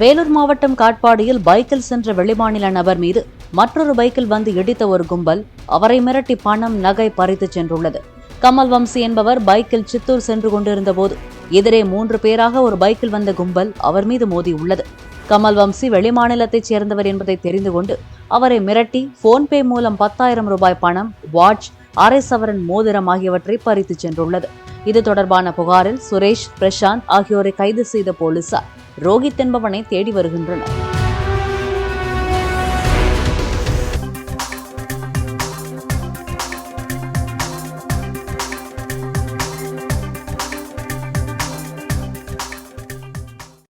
வேலூர் மாவட்டம் காட்பாடியில் பைக்கில் சென்ற வெளிமாநில நபர் மீது மற்றொரு பைக்கில் வந்து இடித்த ஒரு கும்பல் அவரை மிரட்டி பணம், நகை பறித்து சென்றுள்ளது. கமல் வம்சி என்பவர் பைக்கில் சித்தூர் சென்று கொண்டிருந்த போது எதிரே 3 பேராக ஒரு பைக்கில் வந்த கும்பல் அவர் மீது மோதியுள்ளது. கமல் வம்சி வெளிமாநிலத்தைச் சேர்ந்தவர் என்பதை தெரிந்து கொண்டு அவரை மிரட்டி போன்பே மூலம் 10,000 ரூபாய் பணம், வாட்ச், அரை சவரன் மோதிரம் ஆகியவற்றை பறித்து சென்றுள்ளது. இது தொடர்பான புகாரில் சுரேஷ், பிரசாந்த் ஆகியோரை கைது செய்த போலீசார் ரோஹித் என்பவனை தேடி வருகின்றனர்.